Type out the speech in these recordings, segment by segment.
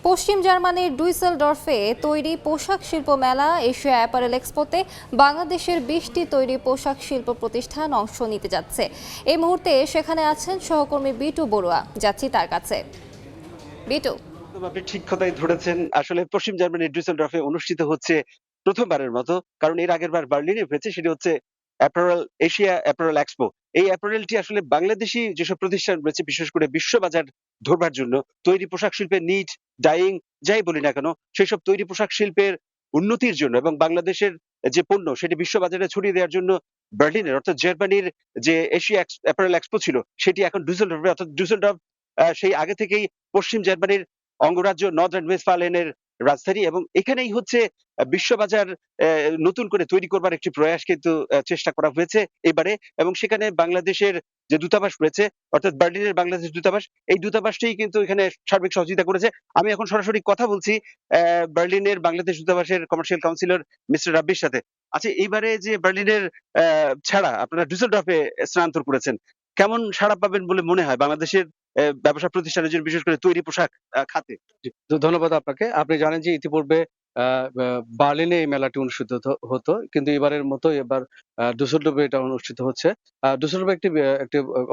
পশ্চিম জার্মানির ডুইসেলডর্ফে তৈরি পোশাক শিল্প মেলা এশিয়া অ্যাপারেল এক্সপোতে বাংলাদেশের 20টি তৈরি পোশাক শিল্প প্রতিষ্ঠান অংশ নিতে যাচ্ছে। এই মুহূর্তে সেখানে আছেন সহকর্মী বিটু বড়ুয়া। যাচ্ছি তার কাছে। বিটু, আপনি ঠিক কথাই ধরেছেন। আসলে পশ্চিম জার্মানির ডুসেলডর্ফে অনুষ্ঠিত হচ্ছে প্রথমবারের মতো। কারণ এর আগের বার বার্লিনে হয়েছে, সেটি হচ্ছে এশিয়া অ্যাপারেল এক্সপো। এই অ্যাপারেলটি আসলে বাংলাদেশী যেসব প্রতিষ্ঠান রয়েছে, বিশেষ করে বিশ্ববাজার ধরবার জন্য তৈরি পোশাক শিল্পের নিট, ডাইং যাই বলি না কেন, সেসব তৈরি পোশাক শিল্পের উন্নতির জন্য এবং বাংলাদেশের যে পণ্য সেটি বিশ্ববাজারে ছড়িয়ে দেওয়ার জন্য বার্লিনের অর্থাৎ জার্মানির যে এশিয়া অ্যাপারেল এক্সপো ছিল, সেটি এখন ডুসেলডর্ফে অর্থাৎ ডুসেলডর্ফ সেই আগে থেকেই পশ্চিম জার্মানির অঙ্গরাজ্য নর্থ ওয়েস্টফালেনের রাজধানী, এবং এখানেই হচ্ছে বিশ্ববাজার নতুন করে তৈরি করবার একটি প্রয়াস কিন্তু চেষ্টা করা হয়েছে এবারে। এবং সেখানে বাংলাদেশের যে দূতাবাস রয়েছে, অর্থাৎ বার্লিনের বাংলাদেশ দূতাবাস, এই দূতাবাসটি কিন্তু এখানে সার্বিক সহযোগিতা করেছে। আমি এখন সরাসরি কথা বলছি বার্লিনের বাংলাদেশ দূতাবাসের কমার্শিয়াল কাউন্সিলর মিস্টার রাব্বির সাথে। আচ্ছা, এইবারে যে বার্লিনের ছাড়া আপনারা ডুসেলডর্ফে স্থানান্তর করেছেন, কেমন সাড়া পাবেন বলে মনে হয় বাংলাদেশের ব্যবসা প্রতিষ্ঠানের জন্য, বিশেষ করে তৈরি পোশাক খাতে? জি, ধন্যবাদ আপনাকে। আপনি জানেন যে ইতিপূর্বে বার্লিনে এই মেলাটি অনুষ্ঠিত হতো, কিন্তু এবারের মতো এবার ডুসেলডর্ফে এটা অনুষ্ঠিত হচ্ছে। ডুসেলডর্ফ একটি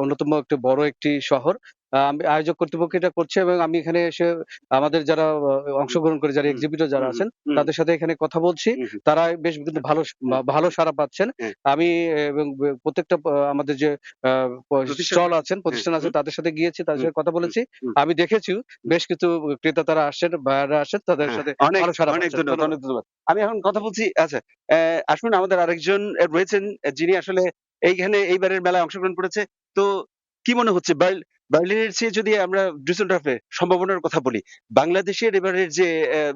অন্যতম একটি বড় একটি শহর। আয়োজক কর্তৃপক্ষ এটা করছে, এবং আমি এখানে এসে আমাদের যারা অংশগ্রহণ করে, যারা এক্সিবিটর যারা আছেন, তাদের সাথে এখানে কথা বলছি। তারা বেশ কিন্তু ভালো সাড়া পাচ্ছেন। আমি এবং প্রত্যেকটা আমাদের যে স্টল আছেন, প্রতিষ্ঠান আছে, তাদের সাথে গিয়েছি, তাদের সাথে কথা বলেছি। আমি দেখেছি বেশ কিছু ক্রেতা তারা আসছেন, বায়াররা আসেন, তাদের সাথে ভালো সাড়া অনেক পাচ্ছেন। ধন্যবাদ, অনেক ধন্যবাদ। আমি এখন কথা বলছি। আচ্ছা, আসুন, আমাদের আরেকজন রয়েছেন যিনি আসলে এইখানে এইবারের মেলায় অংশগ্রহণ করেছে। তো কি মনে হচ্ছে, বার্লিনের চেয়ে যদি আমরা ডুসেলডর্ফে সম্ভাবনার কথা বলি, বাংলাদেশের এবারের যে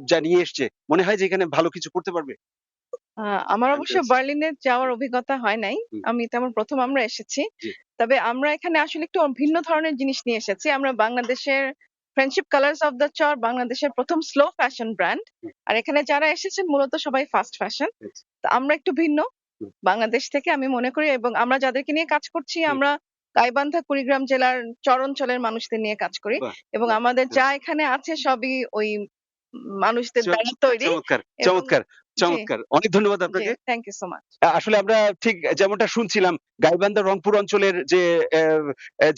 যা নিয়ে এসছে, মনে হয় যে এখানে ভালো কিছু করতে পারবে? আমার অবশ্য বার্লিনে যাওয়ার অভিজ্ঞতা হয় নাই। আমি তেমন ১ম আমরা এসেছি। জি। তবে আমরা এখানে আসলে একটু ভিন্ন ধরনের জিনিস নিয়ে এসেছি। আমরা বাংলাদেশের ফ্রেন্ডশিপ কালার্স অফ দ্য চর বাংলাদেশের ১ম স্লো ফ্যাশন ব্র্যান্ড। আর এখানে যারা এসেছেন মূলত সবাই ফাস্ট ফ্যাশন। তো আমরা একটু ভিন্ন বাংলাদেশ থেকে আমি মনে করি, এবং আমরা যাদেরকে নিয়ে কাজ করছি, আমরা গাইবান্ধা, কুড়িগ্রাম জেলার চর অঞ্চলের মানুষদের নিয়ে কাজ করি, বাহ! এবং আমাদের যা এখানে আছে সবই ওই মানুষদের দ্বারা তৈরি। চমৎকার, এবং চমৎকার, জি, চমৎকার। অনেক ধন্যবাদ জি, আপনাকে। Thank you so much. আসলে আমরা ঠিক যেমনটা শুনছিলাম, গাইবান্ধা রংপুর অঞ্চলের যে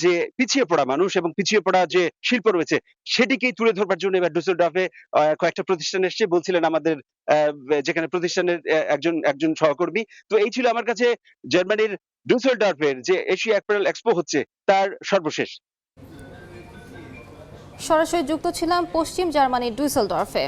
যে পিছিয়ে পড়া মানুষ এবং পিছিয়ে পড়া যে শিল্প রয়েছে, সেটিকেই তুলে ধরবার জন্য এবার ডুসেলডর্ফে কয়েকটা প্রতিষ্ঠান এসছে বলছিলেন আমাদের যেখানে প্রতিষ্ঠানের একজন একজন সহকর্মী। তো এই ছিল আমার কাছে জার্মানির ডুসেলডর্ফের যে এশিয়া অ্যাপারেল এক্সপো হচ্ছে তার সর্বশেষ। সরাসরি যুক্ত ছিলাম পশ্চিম জার্মানির ডুইসেলডর্ফে।